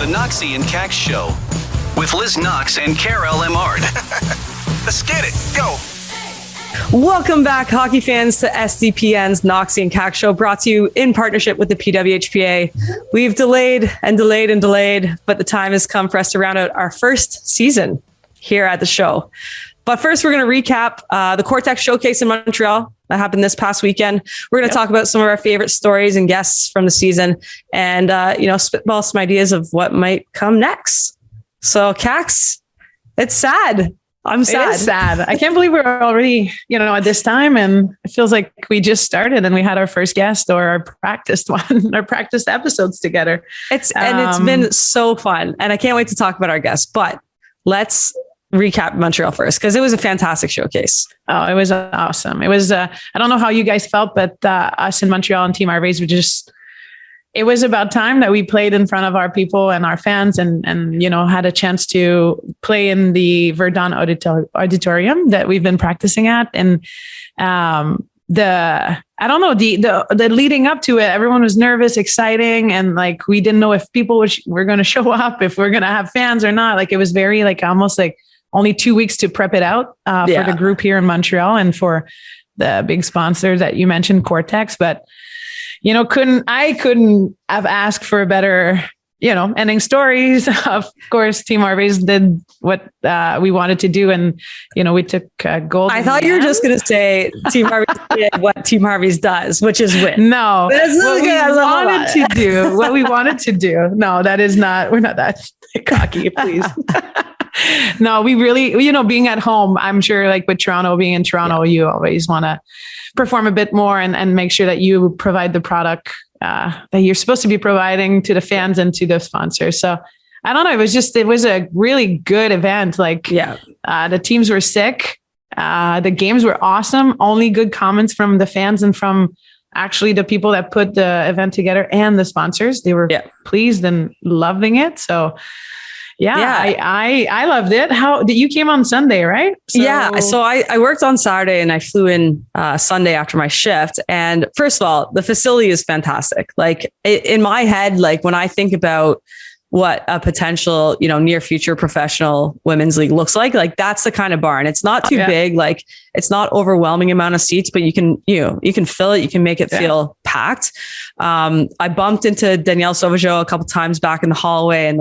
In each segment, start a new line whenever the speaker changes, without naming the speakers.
The Knoxy and Kax Show with Liz Knox and Karell Emard. Let's get it. Go.
Welcome back, hockey fans, to SDPN's Knoxy and Kax Show, brought to you in partnership with the PWHPA. We've delayed, but the time has come for us to round out our first season here at the show. But first, we're going to recap the Cortex Showcase in Montreal that happened this past weekend. We're going to talk about some of our favorite stories and guests from the season, and spitball some ideas of what might come next. So, Kax, it's sad. I'm sad.
It is sad. I can't believe we're already, at this time, and it feels like we just started and we had our first guest or our practiced episodes together.
It's been so fun, and I can't wait to talk about our guests. But let's recap Montreal first, because it was a fantastic showcase.
Oh, it was awesome. It was, I don't know how you guys felt, but us in Montreal and Team RVs it was about time that we played in front of our people and our fans and had a chance to play in the Verdun auditorium that we've been practicing at. And the leading up to it, everyone was nervous, exciting. And like, we didn't know if people were going to show up, if we're going to have fans or not. Like, it was very almost like only 2 weeks to prep it out for the group here in Montreal and for the big sponsor that you mentioned, Cortex. But couldn't have asked for a better, ending stories. Of course, Team Harvey's did what we wanted to do. And, we took gold.
I thought you were just going to say Team Harvey did what Team Harvey's does, which is win.
No, what we wanted to do. No, that is not, we're not that cocky, please. No, we really, being at home, I'm sure like with Toronto, being in Toronto, you always want to perform a bit more and make sure that you provide the product that you're supposed to be providing to the fans and to the sponsors. So I don't know. It was a really good event. The teams were sick. The games were awesome. Only good comments from the fans and from actually the people that put the event together and the sponsors. They were pleased and loving it. So I loved it. You came on Sunday, right? So
I worked on Saturday and I flew in Sunday after my shift. And first of all, the facility is fantastic. Like in my head, like when I think about what a potential, near future professional women's league looks like that's the kind of barn. It's not too big. Like it's not overwhelming amount of seats, but you can fill it. You can make it feel packed. I bumped into Danielle Sauvageau a couple times back in the hallway, and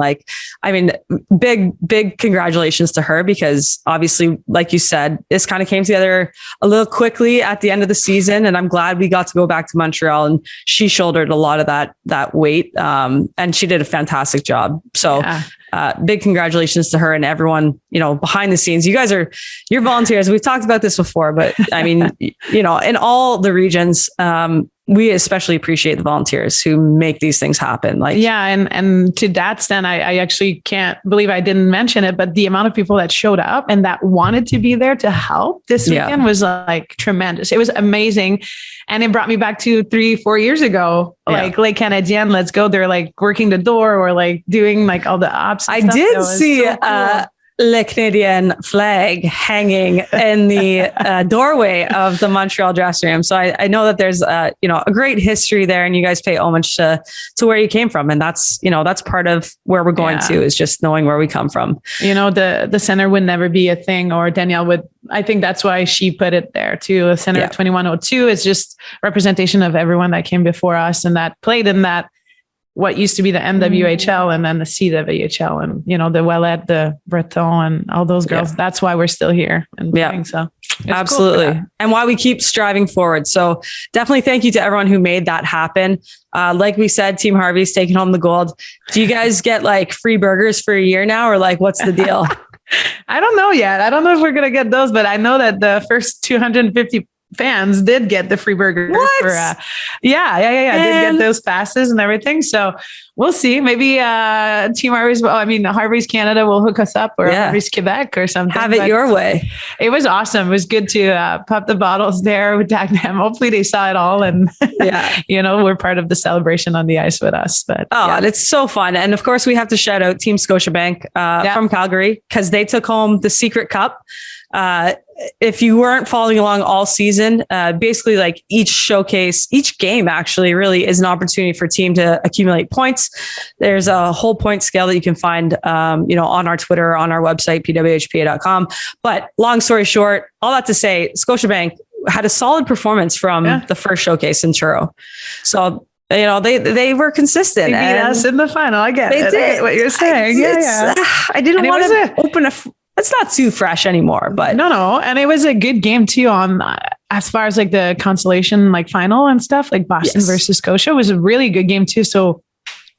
big congratulations to her, because obviously, like you said, this kind of came together a little quickly at the end of the season, and I'm glad we got to go back to Montreal, and she shouldered a lot of that weight, and she did a fantastic job. So big congratulations to her and everyone, behind the scenes. You guys you're volunteers. We've talked about this before, but I mean, in all the regions, we especially appreciate the volunteers who make these things happen.
And to that extent, I actually can't believe I didn't mention it, but the amount of people that showed up and that wanted to be there to help this weekend was tremendous. It was amazing. And it brought me back to 3-4 years ago, Les Canadiens, let's go. They're working the door or doing all the ops.
I did see Le Canadian flag hanging in the doorway of the Montreal dressing room. So I know that there's a great history there, and you guys pay homage to where you came from. And that's part of where we're going to, is just knowing where we come from.
The center would never be a thing, or Danielle would. I think that's why she put it there too. The center of 2102 is just representation of everyone that came before us and that played in that, what used to be the MWHL and then the CWHL, and the Ouellette, the Breton, and all those girls. Yeah. That's why we're still here and playing. So
absolutely, cool, and why we keep striving forward. So definitely thank you to everyone who made that happen. Like we said, Team Harvey's taking home the gold. Do you guys get free burgers for a year now, or what's the deal?
I don't know yet. I don't know if we're gonna get those, but I know that the first 250 fans did get the free burgers.
What?
Did get those passes and everything. So we'll see. Maybe Team Harvey's, Harvey's Canada will hook us up, or Harvey's Quebec or something.
Have it your way.
It was awesome. It was good to pop the bottles there with Dagenham. Hopefully they saw it all, and we're part of the celebration on the ice with us. But
and it's so fun. And of course, we have to shout out Team Scotiabank from Calgary, because they took home the Secret Cup. if you weren't following along all season, basically like each showcase, each game actually really is an opportunity for a team to accumulate points. There's a whole point scale that you can find, on our Twitter, on our website, PWHPA.com. But long story short, all that to say, Scotiabank had a solid performance from the first showcase in Truro. So, they were consistent.
They beat us in the final. I get it.
They did.
What you're saying.
I didn't want to open it's not too fresh anymore, but
no. And it was a good game too on as far as like the consolation, like final and stuff, like Boston versus Scotia was a really good game too. So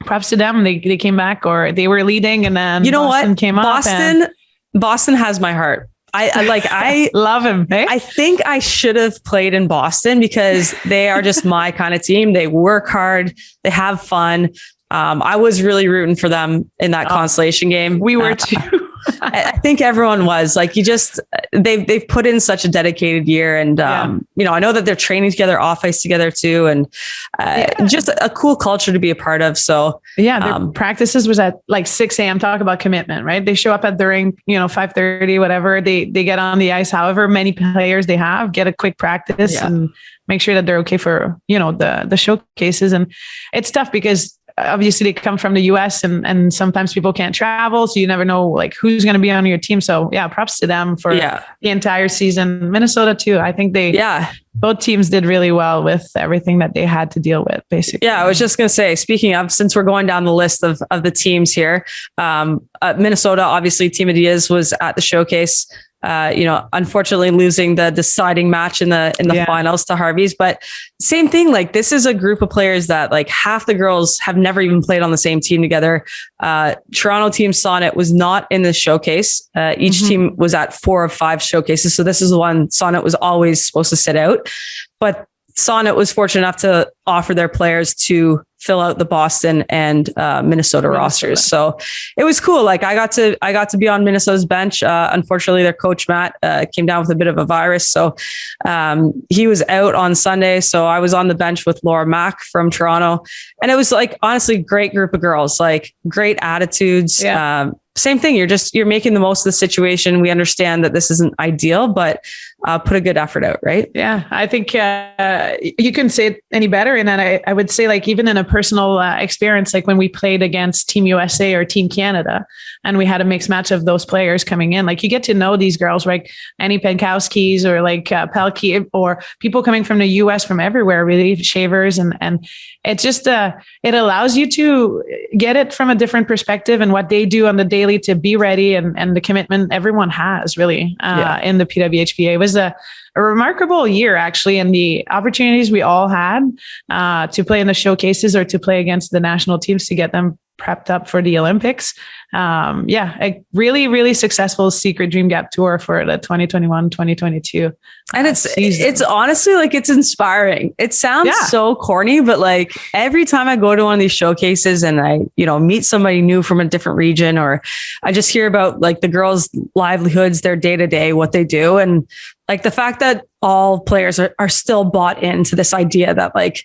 props to them. They came back, or they were leading, and then Boston came up.
Boston has my heart. I
love him. Hey?
I think I should have played in Boston because they are just my kind of team. They work hard. They have fun. I was really rooting for them in that consolation game.
We were too.
I think everyone was like, they've put in such a dedicated year, and I know that they're training together, off ice together too, and just a cool culture to be a part of. So
their practices was at like 6 a.m. Talk about commitment, right? They show up at the rink, 5:30, whatever. They get on the ice, however many players they have, get a quick practice and make sure that they're okay for the showcases. And it's tough because obviously they come from the US and sometimes people can't travel. So you never know like who's going to be on your team. So props to them for the entire season. Minnesota too. I think both teams did really well with everything that they had to deal with basically.
Yeah. I was just going to say, speaking of, since we're going down the list of the teams here, Minnesota, obviously Team Adidas was at the showcase. Unfortunately losing the deciding match in the finals to Harvey's, but same thing. Like this is a group of players that like half the girls have never even played on the same team together. Toronto team Sonnet was not in the showcase. Each team was at 4 of 5 showcases. So this is the one Sonnet was always supposed to sit out, but Sonnet was fortunate enough to offer their players to fill out the Boston and Minnesota rosters. So it was cool. Like I got to be on Minnesota's bench. Unfortunately, their coach Matt came down with a bit of a virus, so he was out on Sunday. So I was on the bench with Laura Mack from Toronto, and it was like honestly great group of girls, like great attitudes. Same thing. You're making the most of the situation. We understand that this isn't ideal, but put a good effort out, right?
Yeah, I think you couldn't say it any better. And then I would say like even in a personal experience, like when we played against Team USA or Team Canada, and we had a mixed match of those players coming in, like you get to know these girls, like Annie Penkowski's or like Pelkey or people coming from the US from everywhere, really Shavers. And it just, it allows you to get it from a different perspective and what they do on the daily to be ready and the commitment everyone has really in the PWHPA. It was a remarkable year actually, and the opportunities we all had to play in the showcases or to play against the national teams to get them prepped up for the Olympics. A really, really successful Secret Dream Gap tour for the 2021-2022.
And it's honestly like, it's inspiring. It sounds so corny, but like every time I go to one of these showcases and I, meet somebody new from a different region, or I just hear about like the girls' livelihoods, their day to day, what they do. And like the fact that all players are still bought into this idea that like,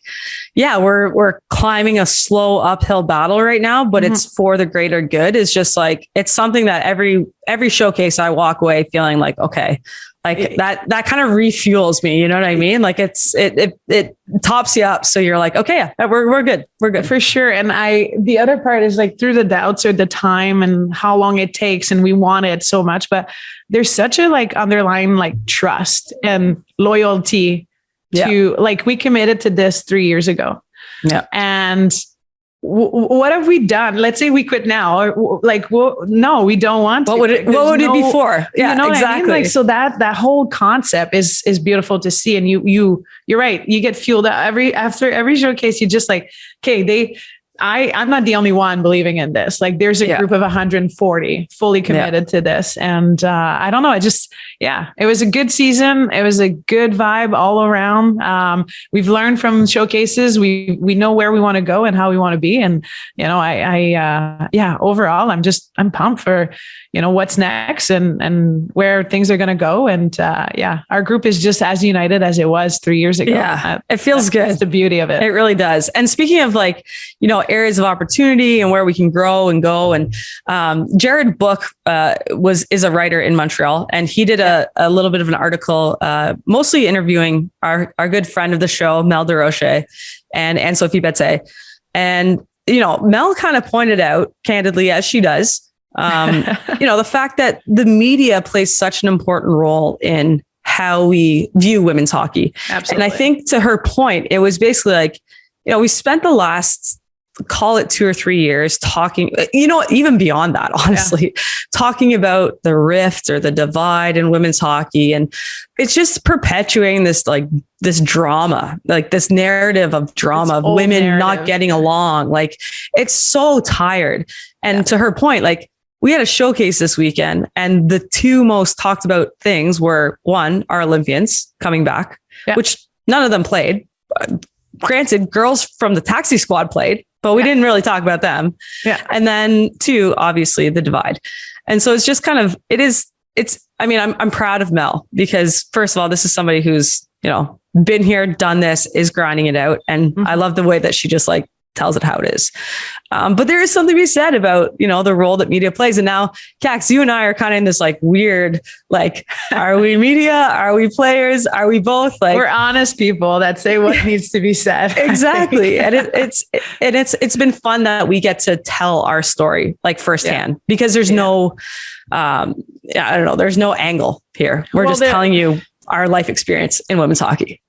we're climbing a slow uphill battle right now, but it's for the greater good is just like, it's something that every showcase I walk away feeling like, okay, like that kind of refuels me. You know what I mean? Like it tops you up. So you're like, okay, we're good. We're good
for sure. And the other part is like through the doubts or the time and how long it takes. And we want it so much, but there's such a like underlying like trust and loyalty to like, we committed to this 3 years ago.
Yeah.
And what have we done? Let's say we quit now, or like, no, we don't want to.
What would it be for?
Yeah, exactly. I mean? Like, so that whole concept is beautiful to see. And you're right. You get fueled up after every showcase. You just like, okay, I'm not the only one believing in this. Like there's a group of 140 fully committed to this. And I don't know. It was a good season. It was a good vibe all around. We've learned from showcases. We know where we want to go and how we want to be. And, overall, I'm pumped for, what's next and where things are going to go. And our group is just as united as it was 3 years ago.
Yeah, it feels good.
That's the beauty of it.
It really does. And speaking of like, areas of opportunity and where we can grow and go. And Jared Book is a writer in Montreal, and he did a little bit of an article, mostly interviewing our good friend of the show, Mel DeRoche and Sophie Betze. And, Mel kind of pointed out candidly, as she does, the fact that the media plays such an important role in how we view women's hockey.
Absolutely.
And I think to her point, it was basically like, we spent the last, call it 2 or 3 years talking, even beyond that, honestly, talking about the rift or the divide in women's hockey. And it's just perpetuating this drama, like this narrative of drama of women not getting along. Like, it's so tired. And to her point, like, we had a showcase this weekend, and the two most talked about things were, one, our Olympians coming back, which none of them played. Granted, girls from the taxi squad played, but we didn't really talk about them. Yeah. And then 2, obviously the divide. And so it's just kind of, I'm proud of Mel, because first of all, this is somebody who's, been here, done this, is grinding it out. And I love the way that she just tells it how it is. But there is something to be said about, the role that media plays. And now, Kax, you and I are kind of in this weird, are we media? Are we players? Are we both?
We're honest people that say what needs to be said.
Exactly. And it's been fun that we get to tell our story firsthand, because there's no, there's no angle here. We're just telling you our life experience in women's hockey.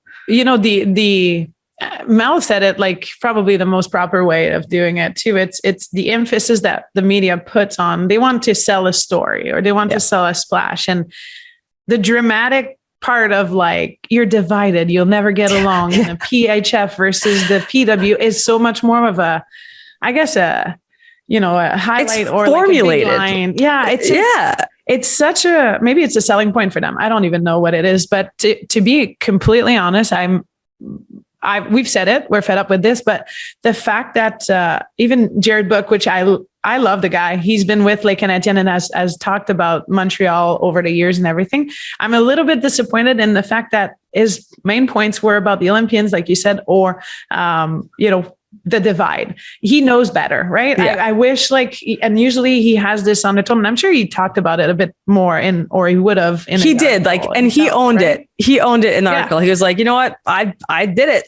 Mel said it probably the most proper way of doing it too. It's the emphasis that the media puts on. They want to sell a story, or they want to sell a splash. And the dramatic part of you're divided, you'll never get along in the PHF versus the PW is so much more of a highlight,
it's
or
formulated.
A big line. It's such a, maybe it's a selling point for them. I don't even know what it is, but to be completely honest, we've said it, we're fed up with this, but the fact that even Jared Book, which I love the guy, he's been with Lake Canadian and has talked about Montreal over the years and everything. I'm a little bit disappointed in the fact that his main points were about the Olympians, like you said, or, the divide. He knows better, right? Yeah. I wish and usually he has this undertone, and I'm sure he talked about it a bit more or he would have. He
did and he owned it. He owned it in the article. He was like, you know what? I did it.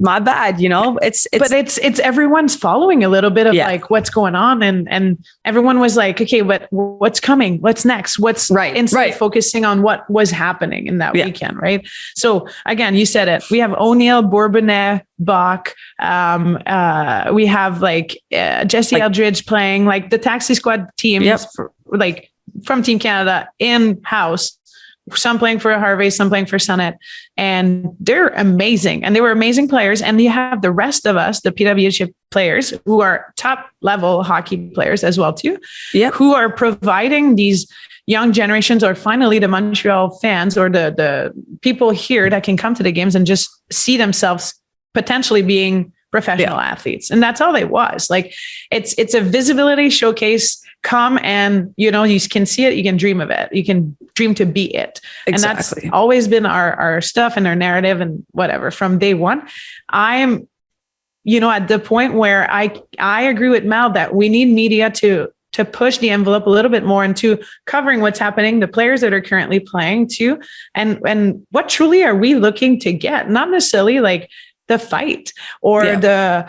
My bad, but
it's everyone's following a little bit of what's going on. And everyone was like, okay, but what's coming? What's next? What's instead of focusing on what was happening in that weekend. Right. So again, you said it, we have O'Neill, Bourbonnais, Bach. We have Jesse Eldridge playing the taxi squad teams from Team Canada in-house. Some playing for Harvey, some playing for Summit, and they're amazing. And they were amazing players. And you have the rest of us, the PWHPA players, who are top level hockey players as well too, who are providing these young generations, or finally the Montreal fans, or the people here that can come to the games and just see themselves potentially being professional athletes. And that's all it was. It's a visibility showcase. Come and, you can see it. You can dream of it. You can dream to be it. Exactly. And that's always been our stuff and our narrative and whatever from day one. I'm, at the point where I agree with Mel that we need media to push the envelope a little bit more into covering what's happening, the players that are currently playing too. And what truly are we looking to get? Not necessarily the fight or they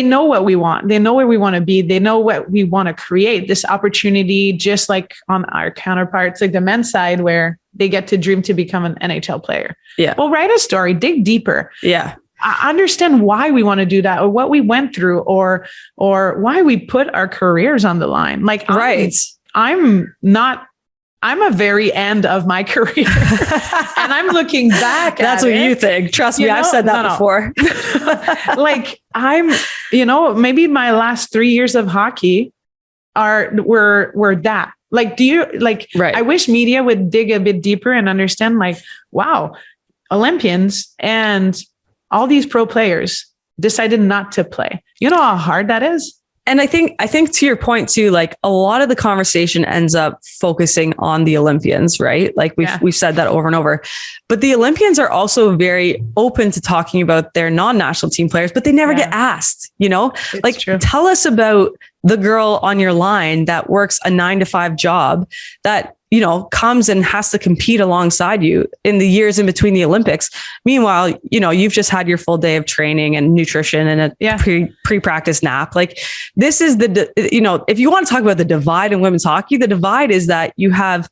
know what we want. They know where we want to be. They know what we want to create, this opportunity, just like on our counterparts, the men's side, where they get to dream to become an NHL player. Yeah. Well, write a story, dig deeper. Yeah. Understand why we want to do that, or what we went through, or why we put our careers on the line. I'm a very end of my career and I'm looking back.
That's what you think. Trust me. I've said that before.
I'm, maybe my last 3 years of hockey were that. I wish media would dig a bit deeper and understand wow, Olympians and all these pro players decided not to play. You know how hard that is?
And I think to your point too, like a lot of the conversation ends up focusing on the Olympians, right? Like we've said that over and over, but the Olympians are also very open to talking about their non-national team players, but they never get asked, it's like, true. Tell us about the girl on your line that works a 9-to-5 job that, comes and has to compete alongside you in the years in between the Olympics. Meanwhile, you've just had your full day of training and nutrition and a pre-practice nap. Like this is if you want to talk about the divide in women's hockey, the divide is that you have,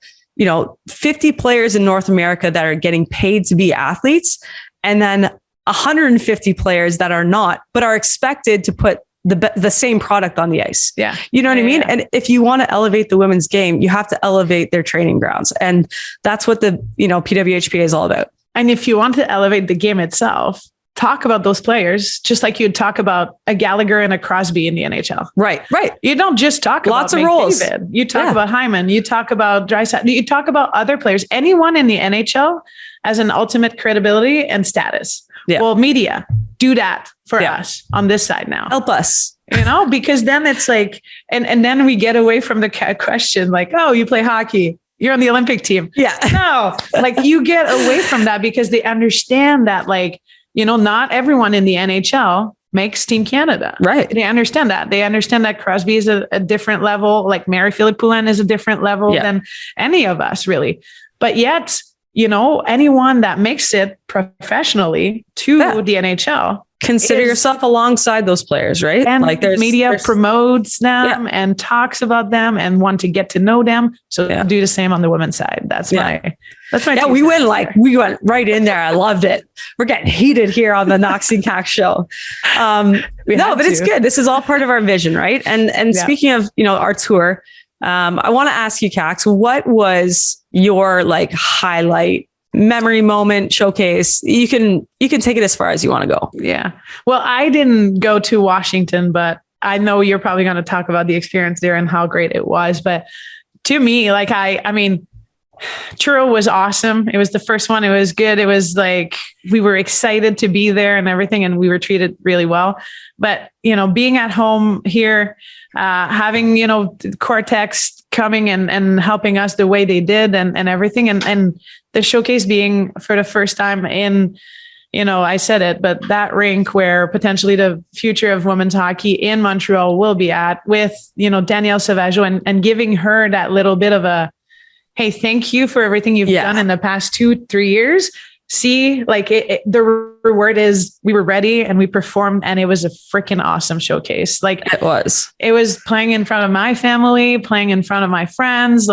50 players in North America that are getting paid to be athletes, and then 150 players that are not, but are expected to put the same product on the ice.
Yeah.
You know what I mean? Yeah. And if you want to elevate the women's game, you have to elevate their training grounds. And that's what the, PWHPA is all about.
And if you want to elevate the game itself, talk about those players, just like you'd talk about a Gallagher and a Crosby in the NHL.
Right.
You don't just talk
lots
about
of roles.
David. You talk about Hyman. You talk about Draisaitl. You talk about other players. Anyone in the NHL has an ultimate credibility and status. Yeah. Well, media, do that for us on this side now.
Help us.
Because then it's like, and then we get away from the question like, oh, you play hockey, you're on the Olympic team.
Yeah.
No, like you get away from that because they understand that not everyone in the NHL makes Team Canada.
Right.
They understand that. They understand that Crosby is a different level, like Mary-Philip Poulin is a different level than any of us really. But yet, anyone that makes it professionally to the NHL.
Consider yourself alongside those players, right?
And like there's promotes them and talks about them and want to get to know them. So do the same on the women's side. That's my
we went right in there. I loved it. We're getting heated here on the Knoxy Kax show. But it's good. This is all part of our vision, right? And speaking of, our tour, I want to ask you, Kax, what was your highlight memory moment showcase? You can take it as far as you want to go.
Yeah. Well, I didn't go to Washington, but I know you're probably going to talk about the experience there and how great it was. But to me, Truro was awesome. It was the first one. It was good. It was we were excited to be there and everything, and we were treated really well. But, being at home here, having, Cortex coming and helping us the way they did and everything. And the showcase being for the first time in, I said it, but that rink where potentially the future of women's hockey in Montreal will be at with, Danielle Sauvageau and giving her that little bit of a, hey, thank you for everything you've done in the past 2-3 years. See, the reward is we were ready and we performed, and it was a freaking awesome showcase. It was playing in front of my family, playing in front of my friends,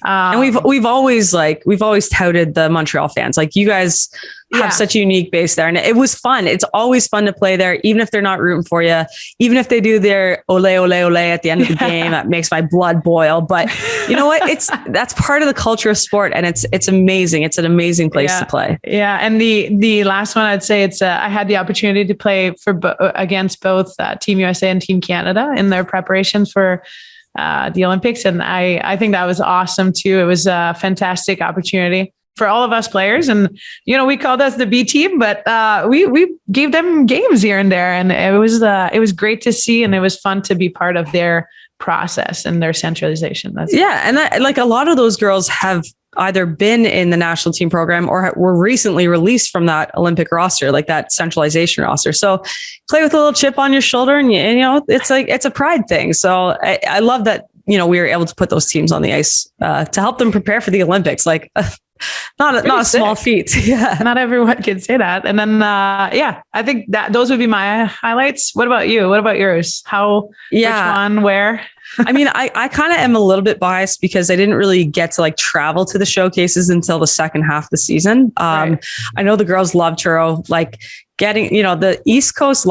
and we've always touted the Montreal fans. You guys have such a unique base there, and it was fun. It's always fun to play there, even if they're not rooting for you, even if they do their ole ole ole at the end of the game. That makes my blood boil. But you know what? That's part of the culture of sport, and it's amazing. It's an amazing place to play. Yeah, and the last one I'd say I had the opportunity to play against both Team USA and Team Canada in their preparations for the Olympics. And I think that was awesome too. It was a fantastic opportunity for all of us players. And, we called us the B team, but we gave them games here and there. And it was great to see. And it was fun to be part of their process and their centralization.
And a lot of those girls have either been in the national team program or were recently released from that Olympic roster, that centralization roster. So play with a little chip on your shoulder, and it's a pride thing. So I love that, we were able to put those teams on the ice to help them prepare for the Olympics. Not a small feat. Yeah.
Not everyone can say that. And then, I think that those would be my highlights. What about you? What about yours? Which one, where?
I mean, I kind of am a little bit biased because I didn't really get to travel to the showcases until the second half of the season. Right. I know the girls love Truro, getting, the East Coast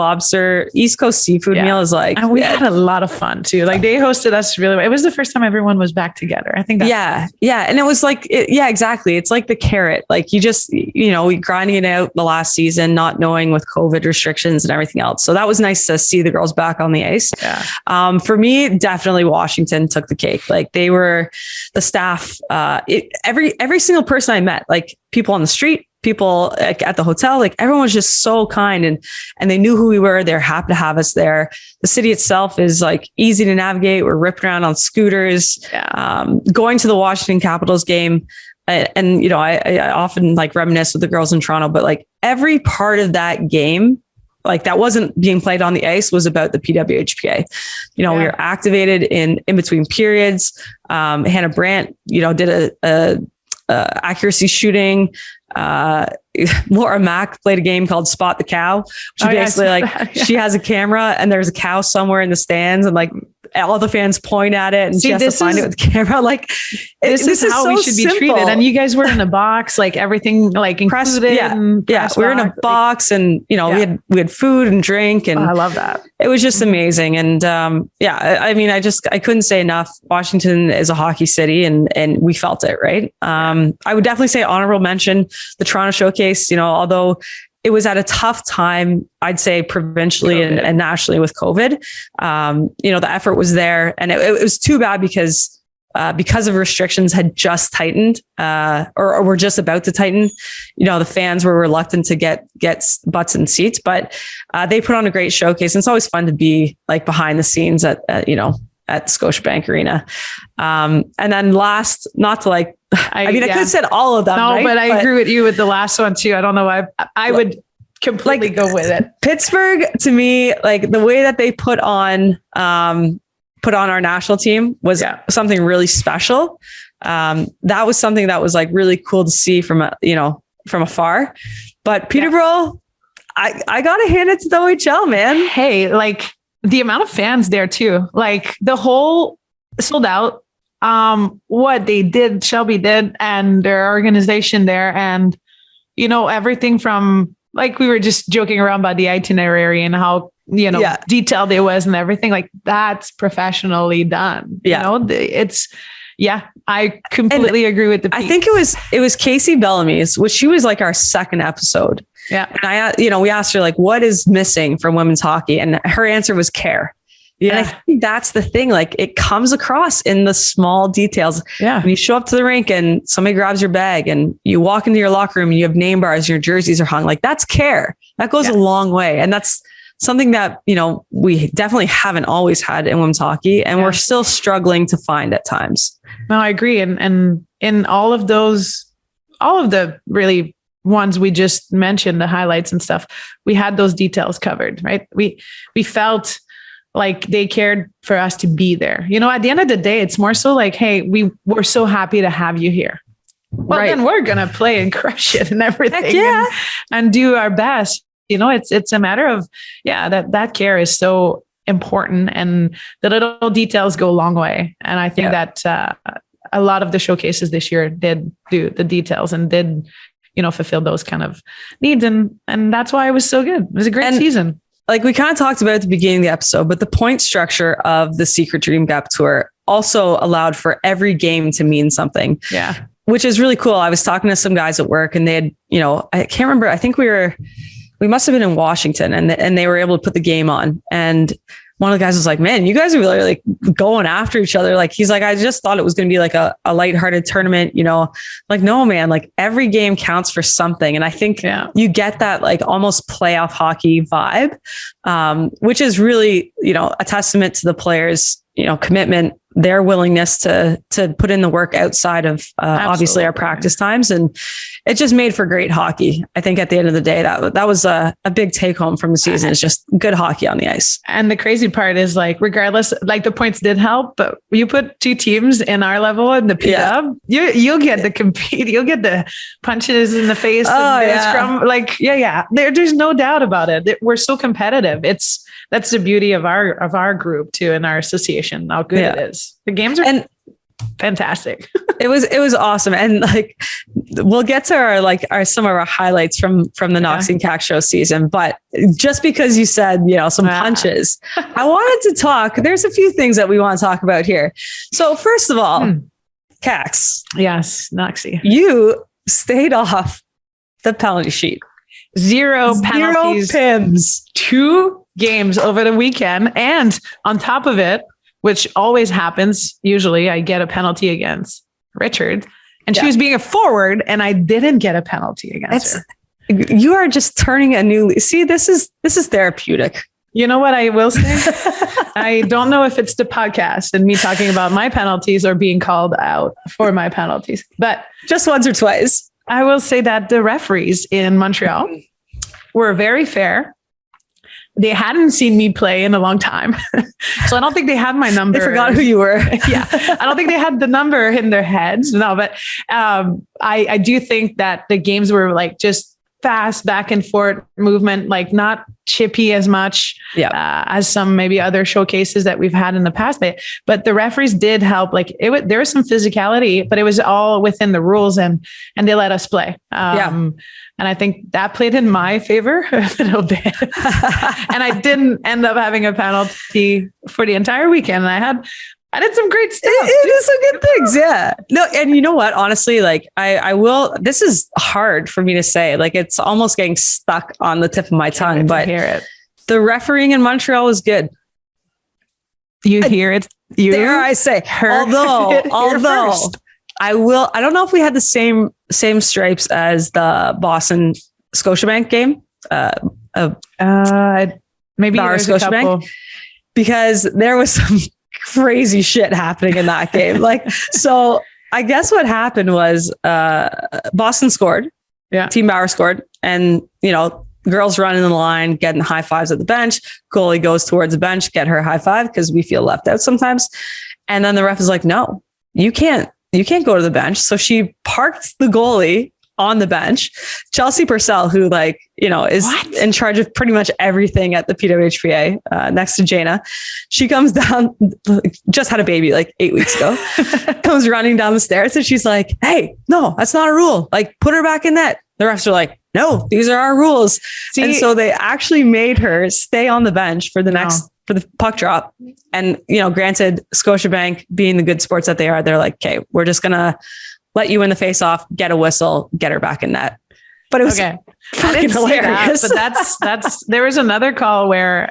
seafood meal is
and we had a lot of fun too. They hosted us really well. It was the first time everyone was back together. I think
that's and it was exactly. It's like the carrot, you just, we grinding it out the last season, not knowing with COVID restrictions and everything else. So that was nice to see the girls back on the ice. Yeah. For me, definitely Washington took the cake. They were the staff, every single person I met, people on the street, people at the hotel, like everyone was just so kind and they knew who we were. They're happy to have us there. The city itself is like easy to navigate. We're ripping around on scooters, going to the Washington Capitals game. And, you know, I often like reminisce with the girls in Toronto, but like every part of that game, like that wasn't being played on the ice, was about the PWHPA. You know, we were activated in between periods. Hannah Brandt, you know, did a accuracy shooting. Laura Mack played a game called Spot the Cow. She basically she has a camera and there's a cow somewhere in the stands and like all the fans point at it and she has to find it with the camera. Like
this is how we should be treated. And you guys were in a box, like everything like included.
We were in a box and, you know, we had food and drink and
I love that.
It was just amazing. And I mean, I couldn't say enough. Washington is a hockey city and we felt it, right? I would definitely say honorable mention, the Toronto Showcase, you know, although it was at a tough time, I'd say provincially and nationally with COVID. You know, the effort was there and it was too bad because of restrictions had just tightened or were just about to tighten. You know, the fans were reluctant to get butts in seats, but they put on a great showcase. And it's always fun to be like behind the scenes at Scotiabank Arena. And then last, not to like, I mean, I could have said all of them.
No,
right?
but I agree with you with the last one too. I don't know why I would completely go with it.
Pittsburgh, to me, like the way that they put on our national team was something really special. That was something that was like really cool to see from afar. But Peterborough, I gotta hand it to the OHL, man.
Hey, like the amount of fans there too, like the whole sold out. What they did, Shelby did, and their organization there, and you know, everything from like we were just joking around about the itinerary and how, you know, detailed it was and everything, like that's professionally done. You know, I completely agree with the piece.
I think it was Casey Bellamy's, which she was like our second episode. Yeah. And we asked her like, what is missing from women's hockey? And her answer was care. Yeah. And I think that's the thing. Like it comes across in the small details. Yeah. When you show up to the rink and somebody grabs your bag and you walk into your locker room and you have name bars, your jerseys are hung, like that's care. That goes a long way. And that's something that, you know, we definitely haven't always had in women's hockey and we're still struggling to find at times.
No, I agree. And in all of the really ones we just mentioned, the highlights and stuff, we had those details covered, right? We felt like they cared for us to be there. You know, at the end of the day, it's more so like, hey, we're so happy to have you here. Well, then we're going to play and crush it and everything and do our best. You know, it's a matter of, that care is so important and the little details go a long way. And I think that a lot of the showcases this year did do the details and did, you know, fulfill those kind of needs. And that's why it was so good. It was a great season.
Like we kind of talked about at the beginning of the episode, but the point structure of the Secret Dream Gap Tour also allowed for every game to mean something. Yeah. Which is really cool. I was talking to some guys at work and they had, you know, I can't remember. I think we must have been in Washington and they were able to put the game on. And one of the guys was like, man, you guys are really like going after each other. Like, he's like, I just thought it was going to be like a lighthearted tournament, you know, like, no, man, like every game counts for something. And I think you get that like almost playoff hockey vibe, which is really, you know, a testament to the players, you know, commitment, their willingness to put in the work outside of obviously our practice times. And it just made for great hockey. I think at the end of the day, that was a big take home from the season. It's just good hockey on the ice.
And the crazy part is like, regardless, like the points did help, but you put two teams in our level in the PW, you'll get to compete. You'll get the punches in the face. Scrum. Like, there's no doubt about it. We're so competitive. That's the beauty of our group too, and our association, how good it is. The games are fantastic.
It was awesome. And like, we'll get to some of our highlights from the Knoxy Kax show season, but just because you said, you know, some punches, I wanted to talk, there's a few things that we want to talk about here. So first of all, Kax.
Yes. Knoxy.
You stayed off the penalty sheet.
Zero penalties.
0 PIMs.
2 games over the weekend. And on top of it, which always happens, usually I get a penalty against Richard. and she was being a forward, and I didn't get a penalty against her.
You are just turning a new leaf. See, this is therapeutic.
You know what I will say? I don't know if it's the podcast and me talking about my penalties or being called out for my penalties, but
just once or twice.
I will say that the referees in Montreal were very fair. They hadn't seen me play in a long time. So I don't think they had my number.
They forgot who you were.
Yeah. I don't think they had the number in their heads. No, but I do think that the games were like just fast back and forth movement, like not chippy as much as some maybe other showcases that we've had in the past. But the referees did help. Like there was some physicality, but it was all within the rules and they let us play. And I think that played in my favor a little bit. And I didn't end up having a penalty for the entire weekend. And I did some great stuff.
It did some good things. Yeah. No, and you know what? Honestly, like I will, this is hard for me to say. Like it's almost getting stuck on the tip of my tongue, but
hear it.
The refereeing in Montreal was good.
You hear it.
Dare I say, although I don't know if we had the same stripes as the Boston Scotiabank game.
Maybe
our Scotiabank, because there was some crazy shit happening in that game. Like, so I guess what happened was Boston scored. Yeah. Team Bauer scored. And, girls running the line, getting high fives at the bench. Goalie goes towards the bench, get her high five because we feel left out sometimes. And then the ref is like, no, you can't go to the bench. So she parked the goalie on the bench. Chelsea Purcell, who is in charge of pretty much everything at the PWHPA, next to Jana. She comes down, just had a baby like 8 weeks ago, comes running down the stairs and she's like, hey, no, that's not a rule. Like, put her back in net. The refs are like, no, these are our rules. And so they actually made her stay on the bench for for the puck drop. And, granted, Scotiabank being the good sports that they are, they're like, okay, we're just going to let you win the face off, get a whistle, get her back in net. But it was fucking hilarious.
But that's there was another call where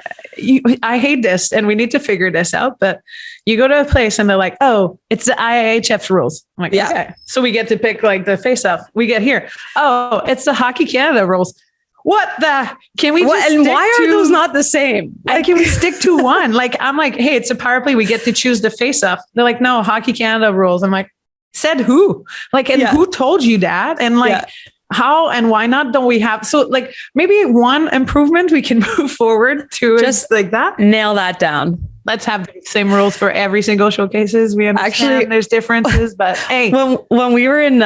I hate this and we need to figure this out. But you go to a place and they're like, oh, it's the IIHF's rules. I'm like, yeah. Okay. So we get to pick like the face off. We get here. Oh, it's the Hockey Canada rules. What the? Can we just
and why are those not the same?
Like, can we stick to one? Like, I'm like, hey, it's a power play. We get to choose the face off. They're like, no, Hockey Canada rules. I'm like, said who? Like, and who told you that? And like, how and why not? Don't we have? So like maybe one improvement we can move forward to just like that.
Nail that down.
Let's have the same rules for every single showcases. We understand there's differences, but hey,
when we were in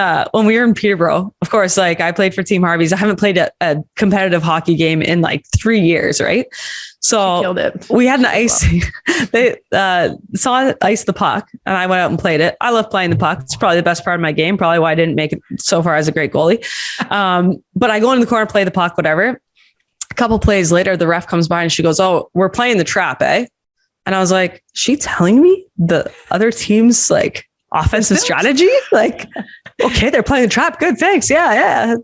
Peterborough, of course, like I played for Team Harvey's. I haven't played a competitive hockey game in like 3 years, right? So
killed it.
We had an ice. They saw ice the puck, and I went out and played it. I love playing the puck. It's probably the best part of my game. Probably why I didn't make it so far as a great goalie. But I go in the corner, play the puck, whatever. A couple plays later, the ref comes by and she goes, "Oh, we're playing the trap, eh?" And I was like, she telling me the other team's like offensive strategy? Like, okay, they're playing the trap. Good, thanks. Yeah.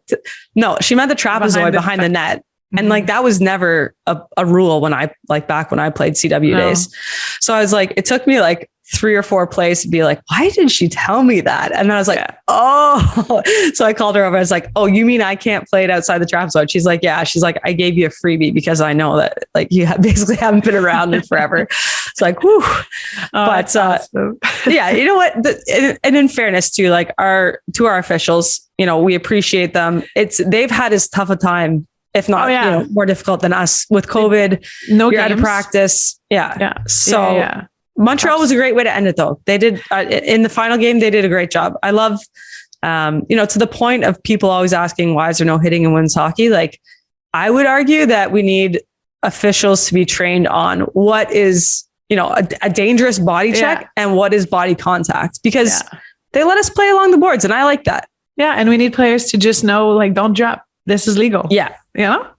No, she meant the trapezoid behind the net. Mm-hmm. And like, that was never a rule back when I played CW days. So I was like, it took me like 3 or 4 plays to be like, why did she tell me that? And I was like, oh, so I called her over. I was like, oh, you mean I can't play it outside the trapezoid? She's like, yeah. She's like, I gave you a freebie because I know that like you basically haven't been around in forever. It's like, whew. But awesome. Yeah, you know what? And in fairness to like to our officials, we appreciate them. They've had as tough a time, if not more difficult than us with COVID. No, you're out of practice. Yeah. So. Montreal was a great way to end it, though. They did in the final game. They did a great job. I love, to the point of people always asking, why is there no hitting in women's hockey? Like, I would argue that we need officials to be trained on what is, a dangerous body check and what is body contact, because they let us play along the boards. And I like that. Yeah. And we need players to just know, like, don't drop. This is legal. Yeah.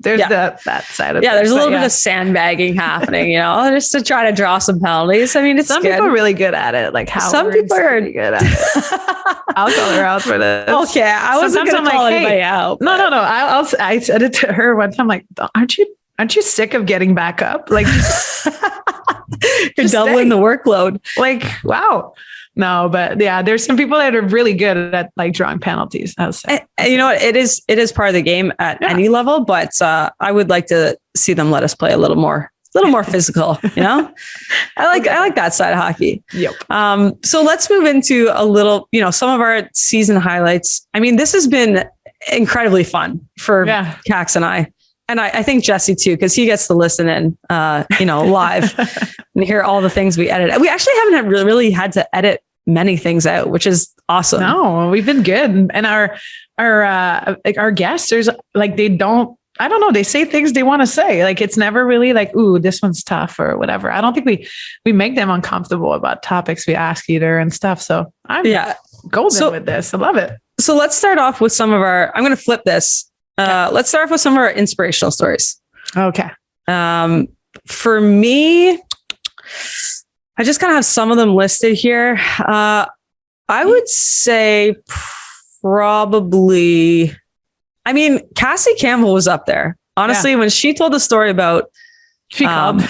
There's that side of it. Yeah. There's a little bit of sandbagging happening, just to try to draw some penalties. I mean, some people are really good at it. Like some people are really good at it. I'll call her out for this. Okay. I wasn't going to call anybody out. No. I said it to her one time, like, aren't you sick of getting back up? Like, you're doubling the workload. Like, wow.
No, but yeah, there's some people that are really good at like drawing penalties.
And you know what? It is part of the game at any level, but I would like to see them let us play a little more physical, you know. I like that side of hockey.
Yep.
So let's move into a little, you know, some of our season highlights. I mean, this has been incredibly fun for Kax and I. And I think Jesse too, because he gets to listen in, you know, live and hear all the things we edit. We actually haven't really had to edit many things out, which is awesome.
No, we've been good. And our guests, there's like, they say things they want to say. Like, it's never really like, ooh, this one's tough or whatever. I don't think we make them uncomfortable about topics we ask either and stuff. So I'm golden with this. I love it.
So let's start off with some of I'm going to flip this. Let's start off with some of our inspirational stories.
Okay.
For me, I just kind of have some of them listed here. I would say probably, I mean, Cassie Campbell was up there. Honestly, when she told the story about the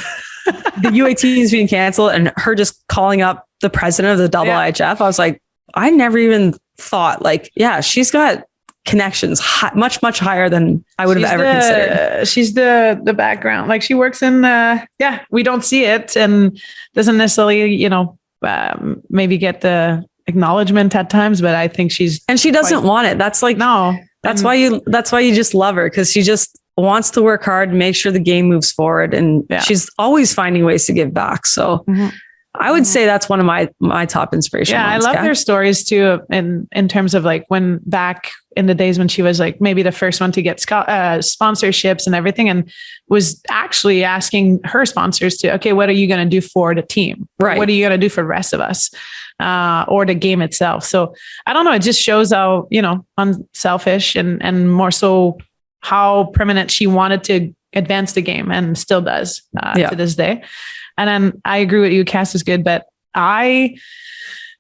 UATs being canceled and her just calling up the president of the PWHPA, I was like, I never even thought like, she's got connections much higher than I would have ever considered.
She's the background, like she works in we don't see it and doesn't necessarily, you know, maybe get the acknowledgement at times, but I think she
doesn't want it. That's like, that's why you just love her, because she just wants to work hard and make sure the game moves forward, and she's always finding ways to give back. So I would say that's one of my top inspiration.
Yeah, I love their stories too. In terms of like when back in the days when she was like maybe the first one to get sponsorships and everything, and was actually asking her sponsors to, okay, what are you going to do for the team?
Right.
What are you going to do for the rest of us? Or the game itself. So I don't know. It just shows how, you know, unselfish and more so how permanent she wanted to advance the game and still does to this day. And then I agree with you. Cass is good, but I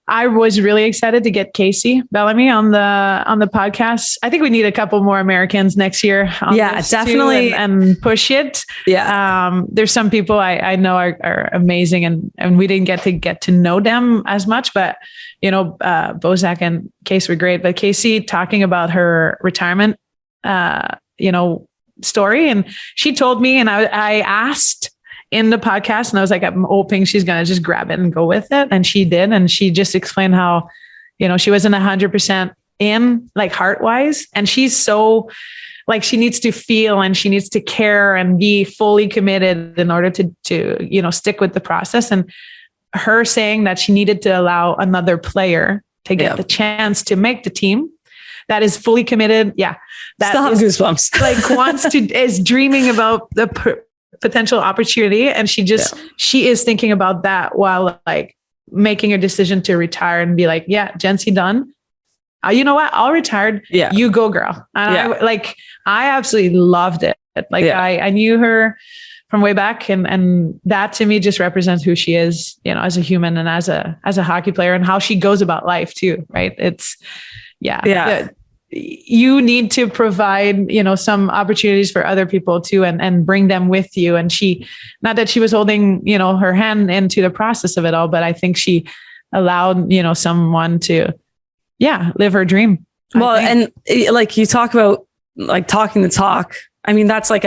was really excited to get Casey Bellamy on the podcast. I think we need a couple more Americans next year.
Definitely,
and push it.
Yeah.
There's some people I know are amazing, and we didn't get to know them as much, but you know, Bozak and Case were great. But Casey talking about her retirement, you know, story, and she told me, and I asked in the podcast, and I was like, I'm hoping she's going to just grab it and go with it. And she did. And she just explained how, you know, she wasn't 100% in, like, heart wise. And she's so like, she needs to feel and she needs to care and be fully committed in order to, you know, stick with the process. And her saying that she needed to allow another player to get the chance to make the team that is fully committed. Yeah. That
still have goosebumps.
Like is dreaming about the potential opportunity. And she is thinking about that while like making a decision to retire and be like, Jency done. You know what? I'll retire. Yeah. You go, girl. And I absolutely loved it. Like I knew her from way back, and that to me just represents who she is, you know, as a human and as a hockey player, and how she goes about life too. Right. It's you need to provide, you know, some opportunities for other people too, and bring them with you. And she, not that she was holding, you know, her hand into the process of it all, but I think she allowed, you know, someone to, live her dream.
Well, and like you talk about like talking the talk. I mean, that's like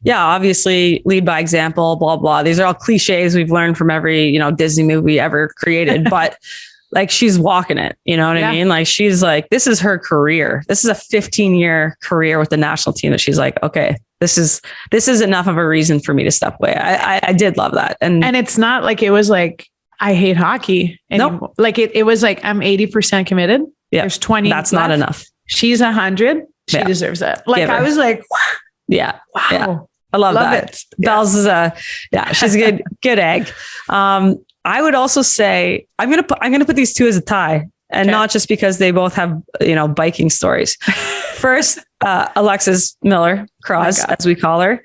obviously lead by example, blah, blah. These are all cliches we've learned from every, you know, Disney movie ever created, but like she's walking it, you know what I mean? Like she's like, this is her career. This is a 15-year career with the national team that she's like, okay, this is enough of a reason for me to step away. I did love that. And
it's not like it was like, I hate hockey anymore. Nope. Like it was like, I'm 80% committed. Yeah. There's 20.
That's left. Not enough.
She's 100. She deserves it. Like I was like, wow.
Yeah. Wow. Yeah. I love that. It. Bells is she's a good egg. I would also say I'm gonna put these two as a tie, and not just because they both have, you know, biking stories. First, Alexis Miller Cross, as we call her,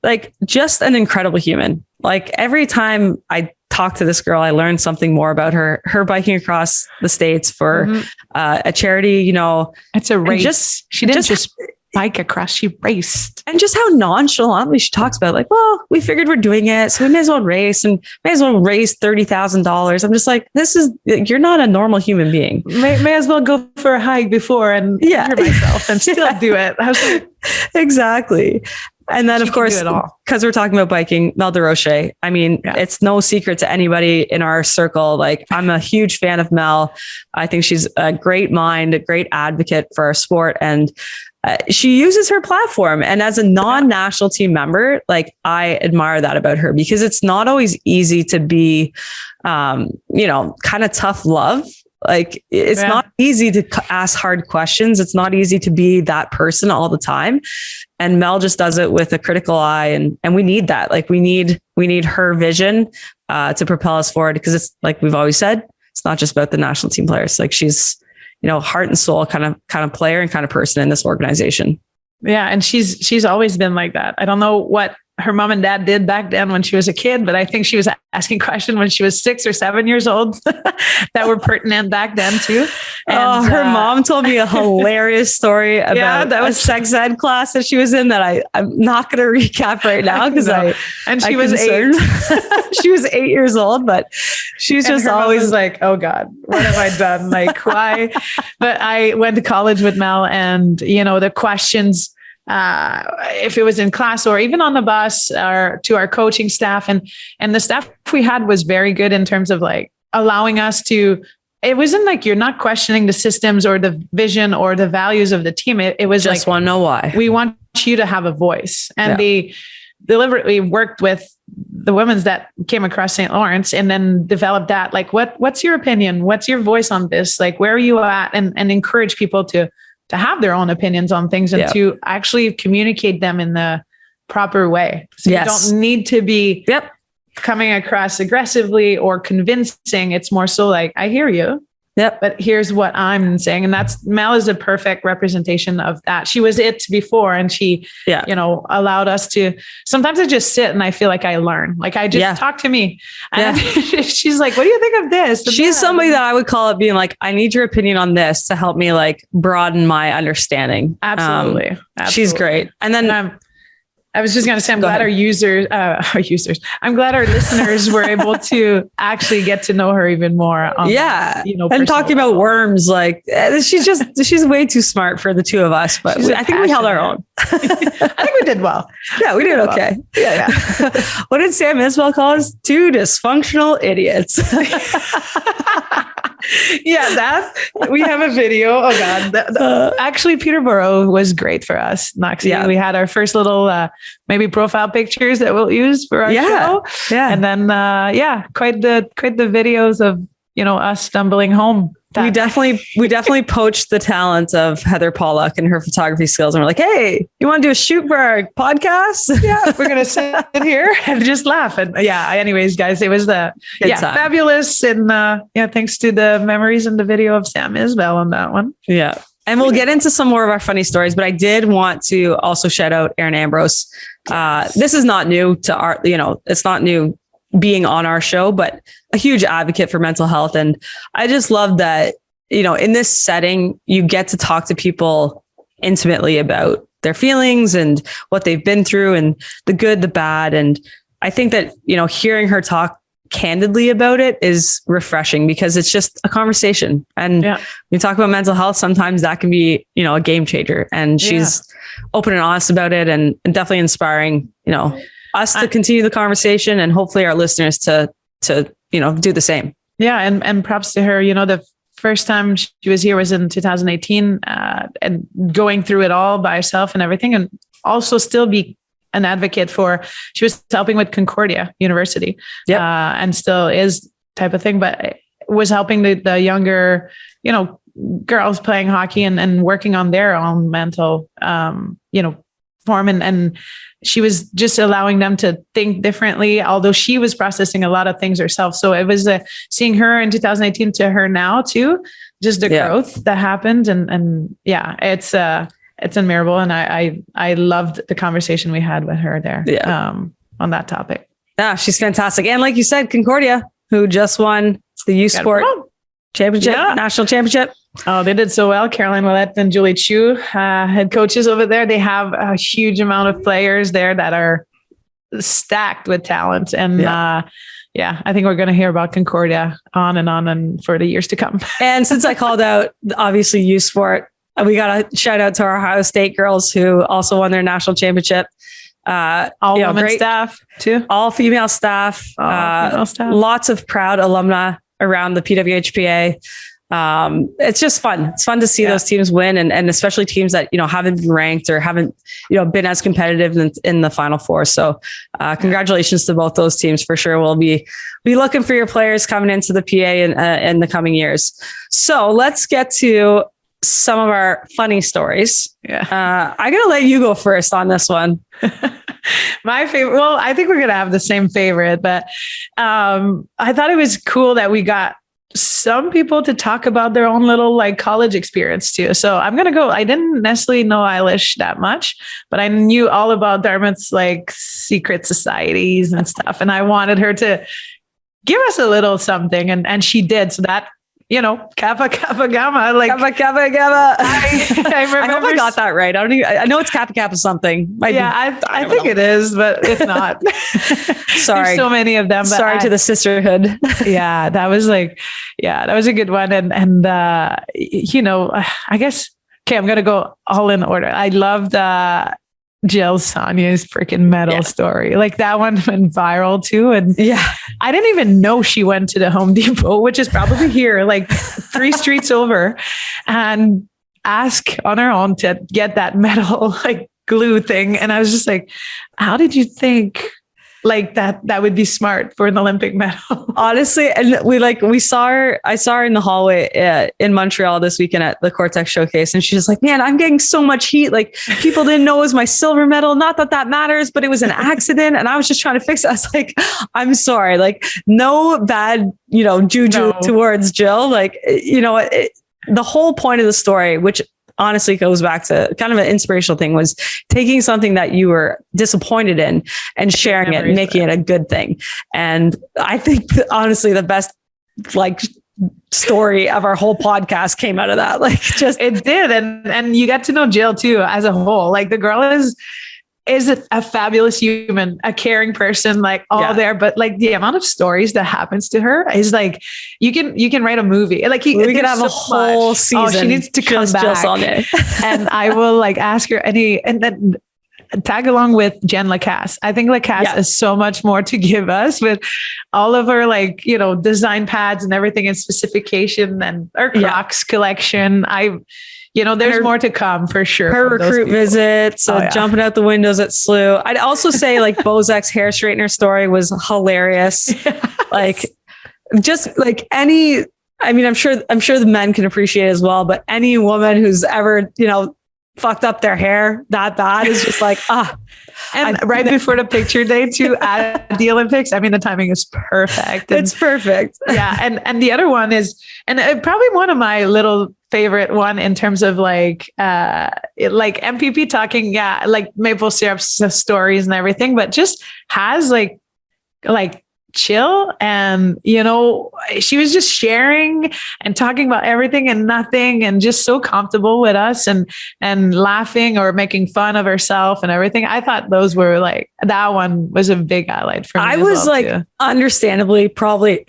like just an incredible human. Like every time I talk to this girl, I learned something more about her biking across the States for a charity, you know.
It's a race.
She didn't just
bike across. She raced.
And just how nonchalantly she talks about, like, well, we figured we're doing it, so we may as well race and may as well raise $30,000. I'm just like, you're not a normal human being.
May as well go for a hike before and injure myself and still do it. I was like,
exactly. And then, of course, because we're talking about biking, Mel DeRoche. I mean, it's no secret to anybody in our circle. Like, I'm a huge fan of Mel. I think she's a great mind, a great advocate for our sport. And she uses her platform. And as a non-national team member, like, I admire that about her, because it's not always easy to be, kind of tough love. Like, it's not easy to ask hard questions. It's not easy to be that person all the time. And Mel just does it with a critical eye. And we need that. Like, we need her vision to propel us forward, because it's like we've always said, it's not just about the national team players. Like, she's, heart and soul kind of player and kind of person in this organization.
Yeah. And she's always been like that. I don't know what her mom and dad did back then when she was a kid, but I think she was asking questions when she was 6 or 7 years old that were pertinent back then too. And,
her mom told me a hilarious story about a sex ed class that she was in that I'm not going to recap right now, because
she was 8.
She was 8 years old, but she's just always
like, oh God, what have I done? Like, why? But I went to college with Mel, and the questions, if it was in class or even on the bus, or to our coaching staff, and the staff we had was very good in terms of like allowing us to, it wasn't like you're not questioning the systems or the vision or the values of the team. It was
just
like,
want to know why.
We want you to have a voice. And they deliberately worked with the women that came across St. Lawrence, and then developed that, like, what's your opinion? What's your voice on this? Like, where are you at? And encourage people to have their own opinions on things, and to actually communicate them in the proper way. So you don't need to be coming across aggressively or convincing. It's more so like, I hear you. But here's what I'm saying. And Mel is a perfect representation of that. She was it before, and she, allowed us to, sometimes I just sit and I feel like I learn, like I just talk to me. And she's like, what do you think of this? And
she's somebody that I would call it being like, I need your opinion on this to help me like broaden my understanding.
Absolutely.
She's great. And then
I was just going to say, I'm glad our listeners were able to actually get to know her even more. And talking
about worms, like she's way too smart for the two of us, but I think we held our own.
I think we did well.
Yeah, we did okay. Yeah. What did Sam Isbell call us? 2 dysfunctional idiots.
We have a video. Oh God. Actually, Peterborough was great for us, Knoxy. Yeah. We had our first little, maybe profile pictures that we'll use for our show. Yeah. And then, quite the videos of, us stumbling home.
We definitely poached the talent of Heather Pollock and her photography skills. And we're like, hey, you want to do a shoot for our podcast?
Yeah, we're going to sit here and just laugh. And anyways, guys, it was fabulous. And thanks to the memories and the video of Sam Isbell on that one.
Yeah. And we'll get into some more of our funny stories, but I did want to also shout out Erin Ambrose. This is not new to it's not new being on our show, but a huge advocate for mental health. And I just love that, in this setting, you get to talk to people intimately about their feelings and what they've been through and the good, the bad. And I think that, hearing her talk candidly about it is refreshing, because it's just a conversation. And when you talk about mental health, sometimes that can be, a game changer. And she's open and honest about it, and definitely inspiring, us to continue the conversation, and hopefully our listeners to do the same.
Yeah. And props to her. The first time she was here was in 2018, and going through it all by herself and everything, and also still be an advocate for, she was helping with Concordia University, and still is type of thing, but was helping the younger, girls playing hockey and working on their own mental, form. And she was just allowing them to think differently, although she was processing a lot of things herself. So it was seeing her in 2018 to her now too, just the growth that happened. And it's admirable. And I loved the conversation we had with her there on that topic.
Yeah, she's fantastic. And like you said, Concordia, who just won the youth sport championship, national championship.
Oh, they did so well. Caroline Ouellette and Julie Chu, head coaches over there. They have a huge amount of players there that are stacked with talent. And I think we're going to hear about Concordia on and for the years to come.
And since I called out, obviously, U Sport, we got a shout out to our Ohio State girls who also won their national championship.
All women staff too.
All female staff. Lots of proud alumni around the PWHPA. It's just fun. It's fun to see those teams win, and especially teams that, haven't been ranked or haven't, been as competitive in the Final Four. So congratulations to both those teams for sure. We'll be looking for your players coming into the PA in the coming years. So let's get to some of our funny stories. I'm going to let you go first on this one.
My favorite. Well, I think we're going to have the same favorite, but I thought it was cool that we got some people to talk about their own little college experience too. So I'm going to go. I didn't necessarily know Eilish that much, but I knew all about Dartmouth's secret societies and stuff. And I wanted her to give us a little something, and she did. So that, Kappa Kappa Gamma,
Kappa Kappa Gamma.
I remember.
I hope I got that right. I know it's Kappa Kappa something.
I think it is, but if not,
sorry.
There's so many of them. But
sorry to the sisterhood.
That was that was a good one. And I guess, okay, I'm going to go all in order. I loved Jill Sonia's freaking medal story. That one went viral too. And I didn't even know she went to the Home Depot, which is probably here, 3 streets over, and ask on her own to get that medal glue thing. And I was just how did you think that would be smart for an Olympic medal?
Honestly, and I saw her in the hallway in Montreal this weekend at the Cortex Showcase, and she's just like, man, I'm getting so much heat. People didn't know it was my silver medal. Not that matters, but it was an accident, and I was just trying to fix it. I was like, I'm sorry, no bad, juju towards Jill. The whole point of the story, which honestly goes back to kind of an inspirational thing, was taking something that you were disappointed in and sharing it, making it a good thing. And I think honestly, the best story of our whole podcast came out of that.
It did. And you got to know Jill too, as a whole. The girl is a fabulous human, a caring person, there. But the amount of stories that happens to her is you can write a movie. We
could have a whole season.
Oh, she needs to come back. And I will ask her and then tag along with Jen Lacasse. I think Lacasse has so much more to give us with all of her design pads and everything and specification and her Crocs collection. There's more to come for sure.
Her recruit visits, jumping out the windows at SLU. I'd also say Bozak's hair straightener story was hilarious. Yes. I'm sure the men can appreciate it as well, but any woman who's ever, fucked up their hair that bad is just
And right before the picture day too at the Olympics. The timing is perfect.
It's perfect.
And the other one is, probably one of my little favorite one in terms of MPP talking, maple syrup stories and everything, but just has chill. And, she was just sharing and talking about everything and nothing, and just so comfortable with us and laughing or making fun of herself and everything. I thought those were that one was a big highlight for me.
I was understandably probably,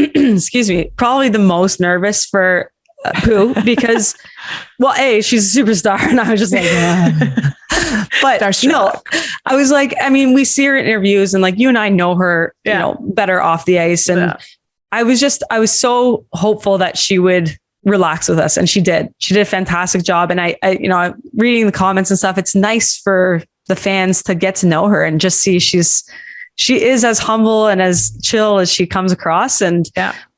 probably the most nervous for Pooh because, she's a superstar, and I was just but no, I was we see her in interviews, and you and I know her, better off the ice, and I was so hopeful that she would relax with us, and she did. She did a fantastic job, and I reading the comments and stuff. It's nice for the fans to get to know her and just see she is as humble and as chill as she comes across, and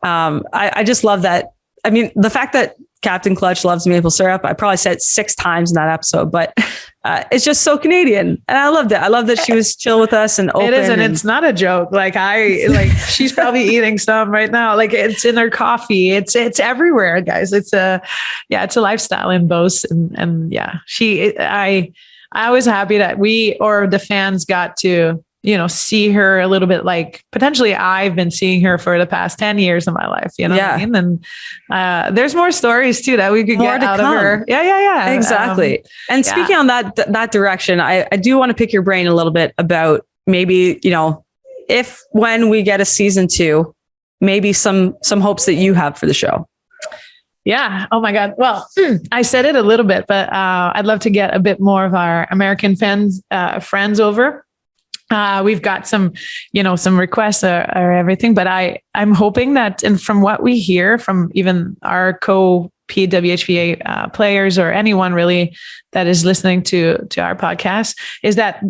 I just love that. The fact that Captain Clutch loves maple syrup, I probably said it 6 times in that episode, but it's just so Canadian. And I loved it. I love that she was chill with us and open.
It is, and it's not a joke. She's probably eating some right now. It's in her coffee. It's everywhere, guys. It's a lifestyle in Beauce. I was happy that we, or the fans, got to see her a little bit like potentially I've been seeing her for the past 10 years of my life, what I mean? And there's more stories too that we could get out of her. Yeah.
Exactly. And speaking on that direction, I do want to pick your brain a little bit about maybe, when we get a season 2, maybe some hopes that you have for the show.
Yeah. Oh my God. Well, I said it a little bit, but I'd love to get a bit more of our American friends over. We've got some requests or everything, but I'm hoping that, and from what we hear from even our PWHPA players or anyone really that is listening to our podcast, is that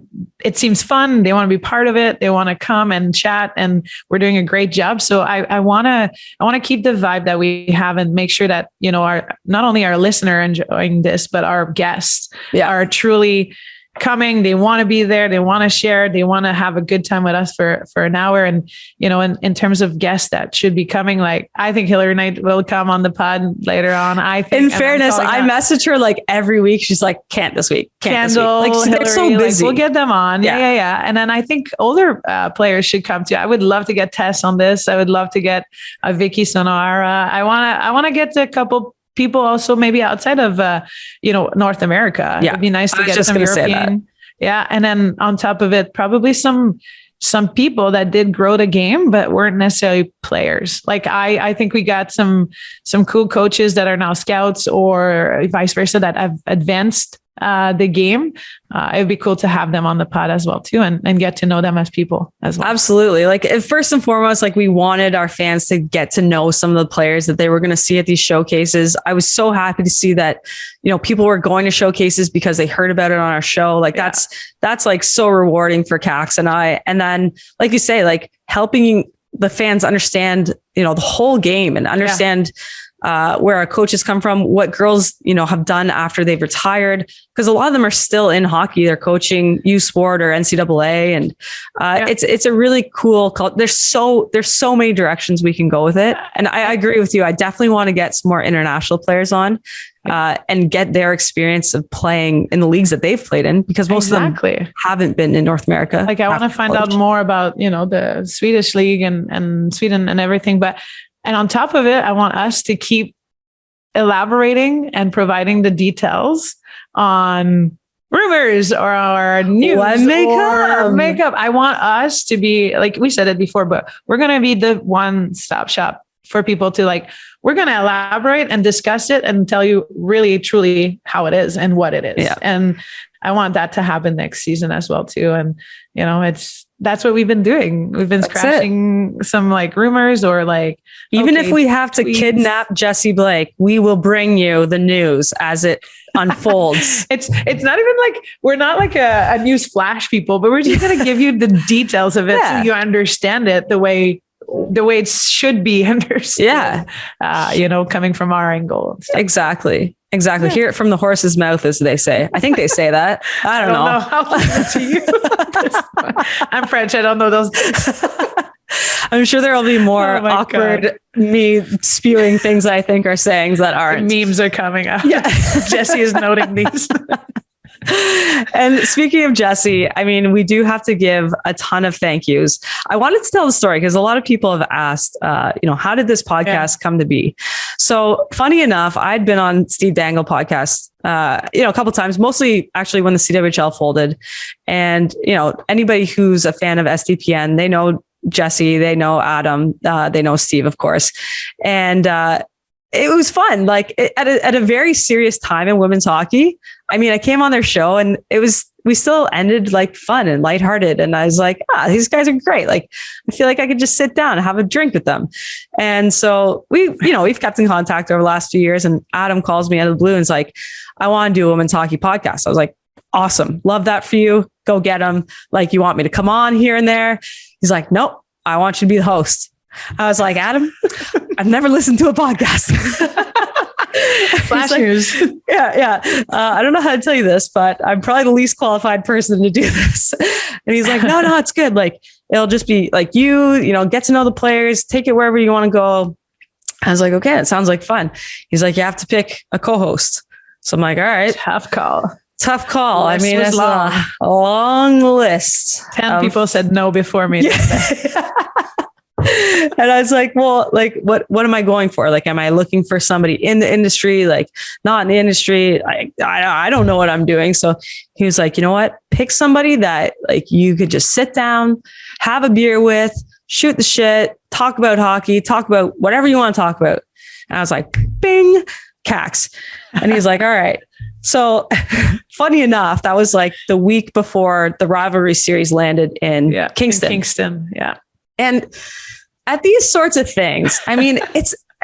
it seems fun. They want to be part of it. They want to come and chat, and we're doing a great job. So I want to keep the vibe that we have and make sure that, not only our listener enjoying this, but our guests are truly coming. They want to be there. They want to share. They want to have a good time with us for an hour. And, in terms of guests that should be coming, like, I think Hillary Knight will come on the pod later on. I think, in
fairness, I message her like every week. She's like, can't this week.
Kendall,
this week. Like, they're so busy.
We'll get them on. Yeah. And then I think older players should come too. I would love to get Tess on this. I would love to get Vicky Sonara. I want to get a couple people also maybe outside of, North America. It'd be nice to get some European. Yeah. And then on top of it, probably some people that did grow the game, but weren't necessarily players. Like I think we got some cool coaches that are now scouts or vice versa that have advanced the game. It'd be cool to have them on the pod as well too, and get to know them as people as well.
Absolutely. Like, first and foremost, like, we wanted our fans to get to know some of the players that they were going to see at these showcases. I was so happy to see that, people were going to showcases because they heard about it on our show. Like, that's like so rewarding for Kax and I. And then, like you say, like, helping the fans understand, the whole game and understand where our coaches come from, what girls, have done after they've retired, because a lot of them are still in hockey. They're coaching U Sport or NCAA. And it's a really cool cult. There's so many directions we can go with it. And I agree with you. I definitely want to get some more international players on and get their experience of playing in the leagues that they've played in, because most of them haven't been in North America.
Like, I want to find out more about, the Swedish league and Sweden and everything. And on top of it, I want us to keep elaborating and providing the details on rumors or news or makeup. I want us to be, like we said it before, but we're going to be the one-stop shop for people to, like, we're going to elaborate and discuss it and tell you really, truly how it is and what it is. Yeah. And I want that to happen next season as well too. And, that's what we've been doing. We've been scratching some like rumors or like,
even if we have to kidnap Jessie Blake, we will bring you the news as it unfolds.
It's not even like, we're not like a news flash people, but we're just going to give you the details of it so you understand it the way it should be understood. Yeah. Coming from our angle.
Exactly. Yeah. Hear it from the horse's mouth, as they say. I think they say that. I don't know.
How to you. I'm French. I don't know those.
I'm sure there will be more awkward me spewing things I think are sayings that aren't.
The memes are coming up. Yeah. Jessie is noting these.
And speaking of Jessie, I mean, we do have to give a ton of thank yous. I wanted to tell the story because a lot of people have asked, how did this podcast come to be? So funny enough, I'd been on Steve Dangle podcast, a couple of times, mostly actually when the CWHL folded. And, anybody who's a fan of SDPN, they know Jessie, they know Adam, they know Steve, of course. And, it was fun, like at a very serious time in women's hockey. I mean, I came on their show and we still ended like fun and lighthearted. And I was like, these guys are great. Like, I feel like I could just sit down and have a drink with them. And so we've kept in contact over the last few years, and Adam calls me out of the blue and is like, I want to do a women's hockey podcast. I was like, awesome. Love that for you. Go get them. Like, you want me to come on here and there? He's like, nope, I want you to be the host. I was like, Adam, I've never listened to a podcast.
Flash news.
Yeah. I don't know how to tell you this, but I'm probably the least qualified person to do this. And he's like, no, it's good. Like, it'll just be like get to know the players, take it wherever you want to go. I was like, okay, it sounds like fun. He's like, you have to pick a co-host. So I'm like, all right.
Tough call.
Tough call. I
List
mean,
was
it's
long.
a long list.
10 people said no before me.
And I was like, well, like, what am I going for? Like, am I looking for somebody in the industry? Like, not in the industry. I don't know what I'm doing. So he was like, you know what? Pick somebody that like you could just sit down, have a beer with, shoot the shit, talk about hockey, talk about whatever you want to talk about. And I was like, bing, Kax. And he's like, all right. So funny enough, that was like the week before the rivalry series landed in Kingston.
Yeah.
And at these sorts of things, I mean,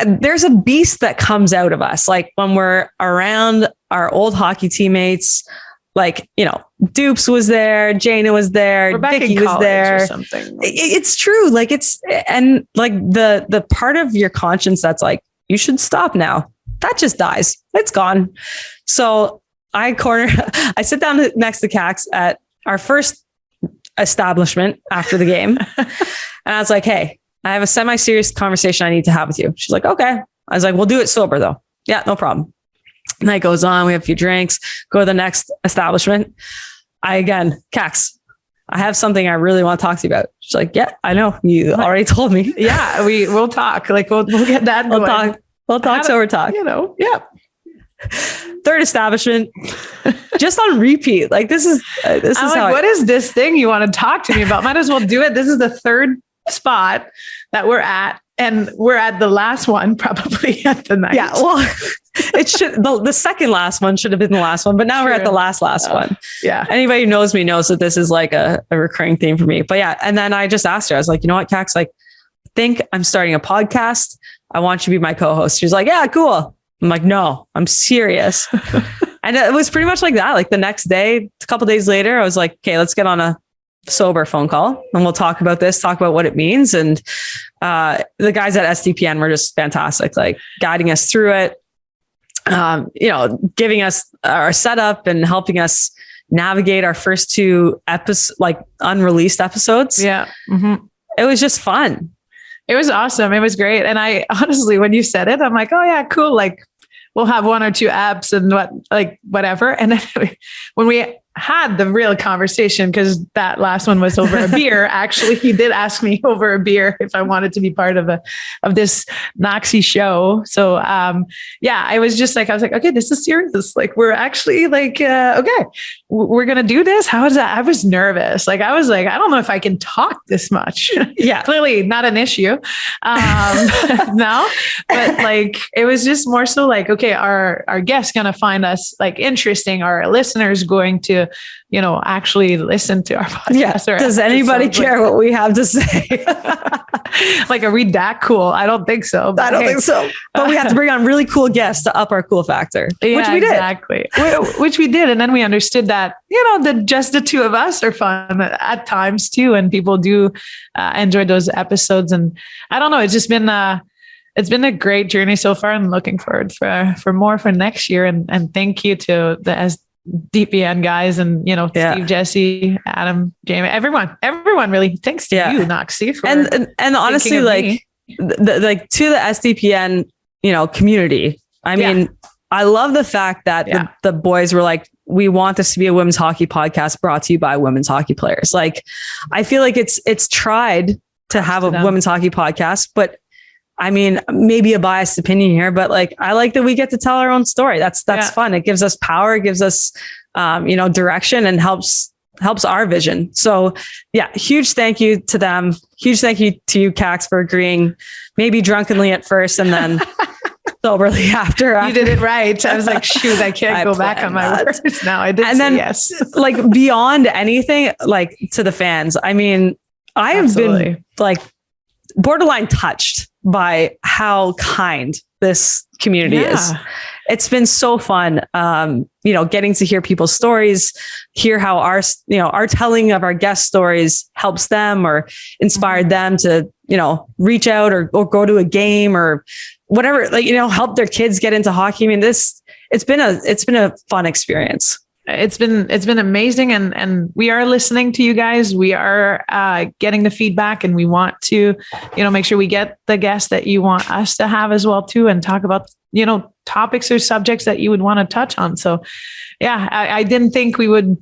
there's a beast that comes out of us. Like when we're around our old hockey teammates, like, you know, Dupes was there, Jana was there, Vicky was there.
Or something.
It's true. Like and like the part of your conscience that's like, you should stop now. That just dies. It's gone. So I sit down next to Kax at our first establishment after the game. And I was like, hey, I have a semi-serious conversation I need to have with you. She's like, okay. I was like, we'll do it sober though. Yeah, no problem. Night goes on. We have a few drinks, go to the next establishment. Kax, I have something I really want to talk to you about. She's like, yeah, I know. You already told me.
Yeah, we'll talk. Like we'll get that going.
We'll talk sober talk.
You know, yeah.
Third establishment, just on repeat. Like this is
what is this thing you want to talk to me about? Might as well do it. This is the third spot that we're at, and we're at the last one probably at the night.
Yeah, well, it should the second last one should have been the last one, but now we're at the last one.
Yeah.
Anybody who knows me knows that this is like a recurring theme for me. But yeah, and then I just asked her, I was like, you know what, Kax, like, I think I'm starting a podcast. I want you to be my co-host. She's like, yeah, cool. I'm like, no, I'm serious. And it was pretty much like that. Like the next day, a couple of days later, I was like, okay, let's get on a sober phone call and we'll talk about this, talk about what it means. And the guys at SDPN were just fantastic, like guiding us through it, you know, giving us our setup and helping us navigate our first two like unreleased episodes.
Yeah. Mm-hmm.
It was just fun.
It was awesome. It was great. And I honestly, when you said it, I'm like, oh yeah, cool. Like we'll have one or two apps and whatever. And then when we had the real conversation, because that last one was over a beer. Actually, he did ask me over a beer if I wanted to be part of this Knoxy show. So yeah, I was like, okay, this is serious. Like we're actually like, okay, we're going to do this. How is that? I was nervous. Like, I was like, I don't know if I can talk this much. Yeah. Clearly not an issue. No, but like, it was just more so like, okay, our guests going to find us like interesting. Our listeners going to, you know, actually listen to our podcast.
Yeah. Does anybody care what we have to say?
Like, are we that cool? I don't think so.
I don't think so. But we have to bring on really cool guests to up our cool factor,
yeah,
which we did.
Exactly. Which we did. And then we understood that, you know, that just the two of us are fun at times too. And people do enjoy those episodes. And I don't know, it's just been it's been a great journey so far. I'm looking forward for more for next year. And thank you to the SDPN guys and, you know, Steve, Jesse, Adam, Jamie, everyone really. Thanks to you, Knoxy, for
and honestly, like like to the SDPN, you know, community. I mean, I love the fact that the boys were like, we want this to be a women's hockey podcast brought to you by women's hockey players. Like, I feel like it's tried to have a women's hockey podcast, but I mean, maybe a biased opinion here, but like, I like that we get to tell our own story. That's fun. It gives us power, it gives us, you know, direction and helps our vision. So yeah, huge thank you to them. Huge thank you to you, Kax, for agreeing, maybe drunkenly at first and then soberly after.
You did it right. I was like, shoot, I can't go back on my words now. I did and say then, yes.
Like beyond anything, like to the fans, I mean, I have been like borderline touched by how kind this community is. It's been so fun. You know, getting to hear people's stories, hear how our telling of our guest stories helps them or inspired them to, you know, reach out or go to a game or whatever, like, you know, help their kids get into hockey. I mean, it's been a fun experience.
It's been amazing. And we are listening to you guys. We are getting the feedback and we want to, you know, make sure we get the guests that you want us to have as well too. And talk topics or subjects that you would want to touch on. So yeah, I didn't think we would,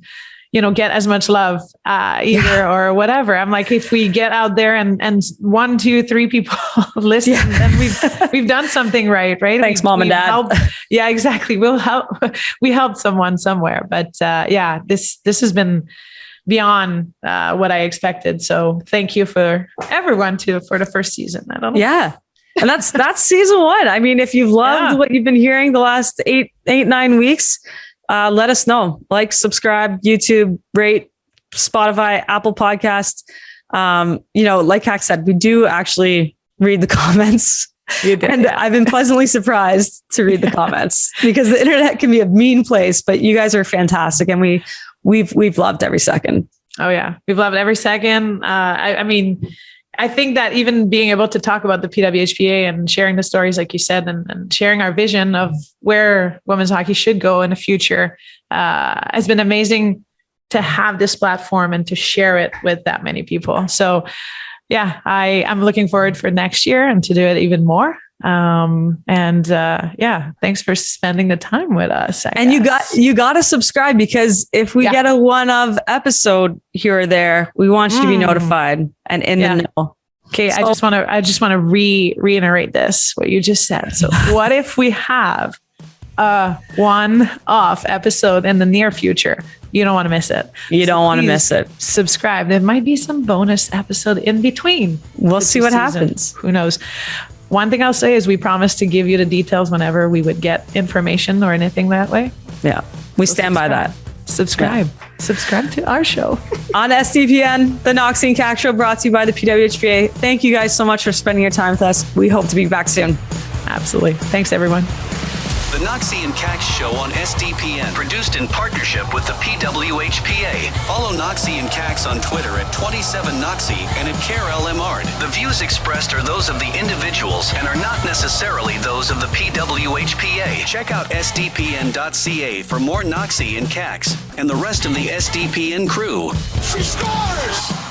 get as much love either or whatever. I'm like, if we get out there and 1, 2, 3 people listen, then we've done something right?
Thanks, Mom and Dad.
Helped. Yeah, exactly. We helped someone somewhere. But this has been beyond what I expected. So thank you for everyone for the first season. I don't know.
Yeah. And that's season 1. I mean, if you've loved what you've been hearing the last 9 weeks, let us know. Like, subscribe, YouTube, rate, Spotify, Apple Podcasts. Like Kax said, we do actually read the comments. And I've been pleasantly surprised to read the comments, because the internet can be a mean place, but you guys are fantastic. And we've loved every second.
Oh yeah. We've loved every second. I mean, I think that even being able to talk about the PWHPA and sharing the stories, like you said, and sharing our vision of where women's hockey should go in the future, has been amazing to have this platform and to share it with that many people. So yeah, I'm looking forward for next year and to do it even more. Thanks for spending the time with us.
And you got to subscribe, because if we get a one-of episode here or there, we want you to be notified and in the know.
Okay. So, I just want to reiterate this, what you just said. So what if we have a one-off episode in the near future? You don't want to miss it.
You don't want to miss it.
Subscribe. There might be some bonus episode in between.
We'll see what happens.
Who knows? One thing I'll say is we promise to give you the details whenever we would get information or anything that way.
Yeah. We stand by that.
Subscribe.
Yeah.
Subscribe to our show.
On SDPN, the Knoxy Kax show, brought to you by the PWHPA. Thank you guys so much for spending your time with us. We hope to be back soon.
Absolutely. Thanks, everyone.
The Knoxy and Kax Show on SDPN, produced in partnership with the PWHPA. Follow Knoxy and Kax on Twitter at 27Knoxy and at Karell Emard. The views expressed are those of the individuals and are not necessarily those of the PWHPA. Check out sdpn.ca for more Knoxy and Kax and the rest of the SDPN crew.
She scores!